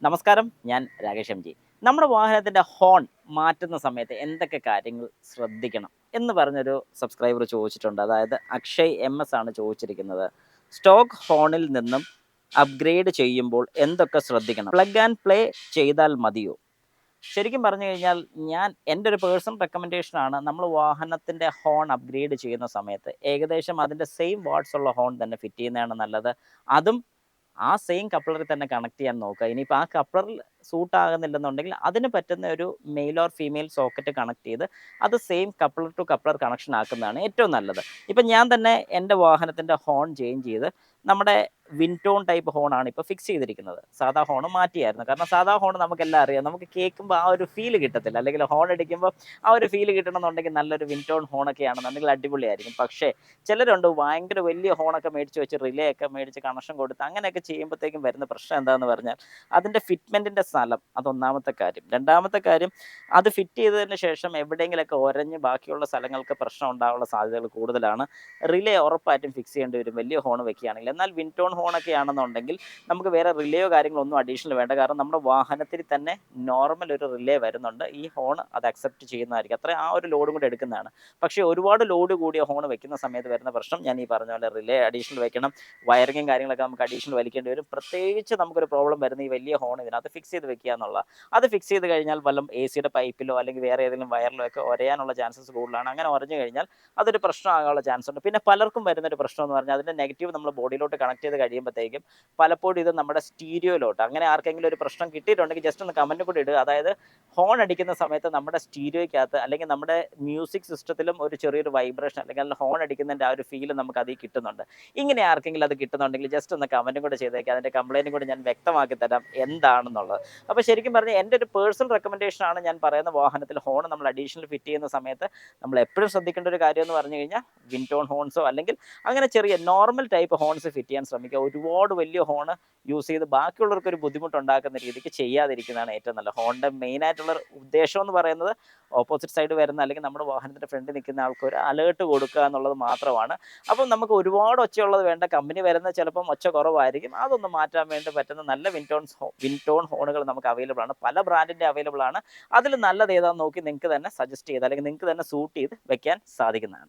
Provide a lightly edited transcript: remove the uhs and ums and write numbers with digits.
നമസ്കാരം, ഞാൻ Rakesh M G. നമ്മുടെ വാഹനത്തിൻ്റെ ഹോൺ മാറ്റുന്ന സമയത്ത് എന്തൊക്കെ കാര്യങ്ങൾ ശ്രദ്ധിക്കണം എന്ന് പറഞ്ഞൊരു സബ്സ്ക്രൈബർ ചോദിച്ചിട്ടുണ്ട്. അതായത് അക്ഷയ് MS ആണ് ചോദിച്ചിരിക്കുന്നത്. സ്റ്റോക്ക് ഹോണിൽ നിന്നും അപ്ഗ്രേഡ് ചെയ്യുമ്പോൾ എന്തൊക്കെ ശ്രദ്ധിക്കണം? പ്ലഗ് ആൻഡ് പ്ലേ ചെയ്താൽ മതിയോ? ശരിക്കും പറഞ്ഞു കഴിഞ്ഞാൽ എൻ്റെ ഒരു പേഴ്സണൽ റെക്കമെൻഡേഷനാണ് നമ്മൾ വാഹനത്തിൻ്റെ ഹോൺ അപ്ഗ്രേഡ് ചെയ്യുന്ന സമയത്ത് ഏകദേശം അതിൻ്റെ സെയിം വാട്ട്സ് ഉള്ള ഹോൺ തന്നെ ഫിറ്റ് ചെയ്യുന്നതാണ് നല്ലത്. അതും ആ സെയിം കപ്ലറിൽ തന്നെ കണക്ട് ചെയ്യാൻ നോക്കുക. ഇനിയിപ്പോൾ ആ കപ്ലറിൽ സൂട്ട് ആകുന്നില്ലെന്നുണ്ടെങ്കിൽ അതിന് പറ്റുന്ന ഒരു male or female socket connect ചെയ്ത് അത് same coupler to coupler connection ആക്കുന്നതാണ് ഏറ്റവും നല്ലത്. ഇപ്പം ഞാൻ തന്നെ എൻ്റെ വാഹനത്തിൻ്റെ ഹോൺ ചേഞ്ച് ചെയ്ത് നമ്മുടെ വിൻടോൺ ടൈപ്പ് ഹോണാണ് ഇപ്പോൾ ഫിക്സ് ചെയ്തിരിക്കുന്നത്. സാധാ ഹോൺ മാറ്റിയായിരുന്നു. കാരണം സാധാ ഹോൺ നമുക്കെല്ലാം അറിയാം, നമുക്ക് കേൾക്കുമ്പോൾ ആ ഒരു ഫീല് കിട്ടത്തില്ല. അല്ലെങ്കിൽ ഹോൺ അടിക്കുമ്പോൾ ആ ഒരു ഫീല് കിട്ടണമെന്നുണ്ടെങ്കിൽ നല്ലൊരു വിൻടോൺ ഹോണൊക്കെ ആണെന്നുണ്ടെങ്കിൽ അടിപൊളിയായിരിക്കും. പക്ഷേ ചിലരുണ്ട് ഭയങ്കര വലിയ ഹോണൊക്കെ മേടിച്ച് വെച്ച് റിലേ ഒക്കെ മേടിച്ച് കണക്ഷൻ കൊടുത്ത് അങ്ങനെയൊക്കെ ചെയ്യുമ്പോഴത്തേക്കും വരുന്ന പ്രശ്നം എന്താണെന്ന് പറഞ്ഞാൽ അതിൻ്റെ ഫിറ്റ്മെൻറ്റിൻ്റെ സ്ഥലം, അതൊന്നാമത്തെ കാര്യം. രണ്ടാമത്തെ കാര്യം, അത് ഫിറ്റ് ചെയ്തതിന് ശേഷം എവിടെയെങ്കിലുമൊക്കെ ഒരഞ്ഞ് ബാക്കിയുള്ള സ്ഥലങ്ങൾക്ക് പ്രശ്നം ഉണ്ടാകാനുള്ള സാധ്യതകൾ കൂടുതലാണ്. റിലേ ഉറപ്പായിട്ടും ഫിക്സ് ചെയ്യേണ്ടി വരും വലിയ ഹോൺ വെക്കുകയാണെങ്കിൽ. എന്നാൽ വിൻടോൺ ഹോണൊക്കെ ആണെന്നുണ്ടെങ്കിൽ നമുക്ക് വേറെ റിലേയോ കാര്യങ്ങളോ ഒന്നും അഡീഷണൽ വേണ്ട. കാരണം നമ്മുടെ വാഹനത്തിൽ തന്നെ നോർമൽ ഒരു റിലേ വരുന്നുണ്ട്. ഈ ഹോൺ അത് അക്സെപ്റ്റ് ചെയ്യുന്നതായിരിക്കും. അത്ര ആ ഒരു ലോഡും കൂടെ എടുക്കുന്നതാണ്. പക്ഷേ ഒരുപാട് ലോഡ് കൂടിയ ഹോൺ വെക്കുന്ന സമയത്ത് വരുന്ന പ്രശ്നം ഞാൻ ഈ പറഞ്ഞ പോലെ റിലേ അഡീഷണൽ വെക്കണം. വയറിങ്ങും കാര്യങ്ങളൊക്കെ നമുക്ക് അഡീഷണൽ വലിക്കേണ്ടി വരും. പ്രത്യേകിച്ച് നമുക്കൊരു പ്രോബ്ലം വരുന്ന ഈ വലിയ ഹോൺ ഇതിനകത്ത് ഫിക്സ് ചെയ്ത് വെക്കുക എന്നുള്ള. അത് ഫിക്സ് ചെയ്ത് കഴിഞ്ഞാൽ വല്ലതും AC-യുടെ പൈപ്പിലോ അല്ലെങ്കിൽ വേറെ ഏതെങ്കിലും വയറിലോ ഒക്കെ ഒരയാനുള്ള ചാൻസസ് കൂടുതലാണ്. അങ്ങനെ ഉറഞ്ഞു കഴിഞ്ഞാൽ അതൊരു പ്രശ്നമാകാനുള്ള ചാൻസ് ഉണ്ട്. പിന്നെ പലർക്കും വരുന്നൊരു പ്രശ്നം എന്ന് പറഞ്ഞാൽ അതിൻ്റെ നെഗറ്റീവ് നമ്മൾ ബോഡിയിലോട്ട് കണക്ട് ചെയ്ത് കഴിയുമ്പോഴത്തേക്കും പലപ്പോഴും ഇത് നമ്മുടെ സ്റ്റീരിയോയിലോട്ട്, അങ്ങനെ ആർക്കെങ്കിലും ഒരു പ്രശ്നം കിട്ടിയിട്ടുണ്ടെങ്കിൽ ജസ്റ്റ് ഒന്ന് കമൻറ്റ് കൂടി ഇടുക. അതായത് ഹോൺ അടിക്കുന്ന സമയത്ത് നമ്മുടെ സ്റ്റീരിയോയ്ക്കകത്ത് അല്ലെങ്കിൽ നമ്മുടെ മ്യൂസിക് സിസ്റ്റത്തിലും ഒരു ചെറിയൊരു വൈബ്രേഷൻ അല്ലെങ്കിൽ ഹോൺ അടിക്കുന്നതിൻ്റെ ആ ഒരു ഫീൽ നമുക്ക് അതിൽ കിട്ടുന്നുണ്ട്. ഇങ്ങനെ ആർക്കെങ്കിലും അത് കിട്ടുന്നുണ്ടെങ്കിൽ ജസ്റ്റ് ഒന്ന് കമൻറ്റും കൂടെ ചെയ്തേക്കുക. അതിൻ്റെ കംപ്ലയിൻറ്റും കൂടി ഞാൻ വ്യക്തമാക്കി തരാം എന്താണെന്നുള്ളത്. അപ്പോൾ ശരിക്കും പറഞ്ഞാൽ എൻ്റെ ഒരു പേഴ്സണൽ റെക്കമെൻഡേഷനാണ് ഞാൻ പറയുന്ന, വാഹനത്തിൽ ഹോൺ നമ്മൾ അഡീഷണൽ ഫിറ്റ് ചെയ്യുന്ന സമയത്ത് നമ്മൾ എപ്പോഴും ശ്രദ്ധിക്കേണ്ട ഒരു കാര്യം എന്ന് പറഞ്ഞു കഴിഞ്ഞാൽ വിൻടോൺ ഹോൺസോ അല്ലെങ്കിൽ അങ്ങനെ ചെറിയ നോർമൽ ടൈപ്പ് ഹോൺസ് ഫിറ്റ് ചെയ്യാൻ ശ്രമിക്കുക. ഒരുപാട് വലിയ ഹോൺ യൂസ് ചെയ്ത് ബാക്കിയുള്ളവർക്ക് ഒരു ബുദ്ധിമുട്ടുണ്ടാക്കുന്ന രീതിക്ക് ചെയ്യാതിരിക്കുന്നതാണ് ഏറ്റവും നല്ലത്. ഹോണിൻ്റെ മെയിനായിട്ടുള്ള ഉദ്ദേശം എന്ന് പറയുന്നത് ഓപ്പോസിറ്റ് സൈഡ് വരുന്ന അല്ലെങ്കിൽ നമ്മുടെ വാഹനത്തിൻ്റെ ഫ്രണ്ടിൽ നിൽക്കുന്ന ആൾക്ക് ഒരു അലേർട്ട് കൊടുക്കുക എന്നുള്ളത് മാത്രമാണ്. അപ്പം നമുക്ക് ഒരുപാട് ഒച്ചയുള്ളത് വേണ്ട. കമ്പനി വരുന്നത് ചിലപ്പം ഒച്ച കുറവായിരിക്കും. അതൊന്ന് മാറ്റാൻ വേണ്ടി പറ്റുന്ന നല്ല വിൻടോൺ ഹോണുകൾ നമുക്ക് അവൈലബിൾ ആണ്. പല ബ്രാൻഡിൻ്റെ അവൈലബിൾ ആണ്. അതിൽ നല്ലത് ഏതാണെന്ന് നോക്കി നിങ്ങൾക്ക് തന്നെ സജസ്റ്റ് ചെയ്ത് അല്ലെങ്കിൽ നിങ്ങൾക്ക് തന്നെ സൂട്ട് ചെയ്ത് വെക്കാൻ സാധിക്കുന്നതാണ്.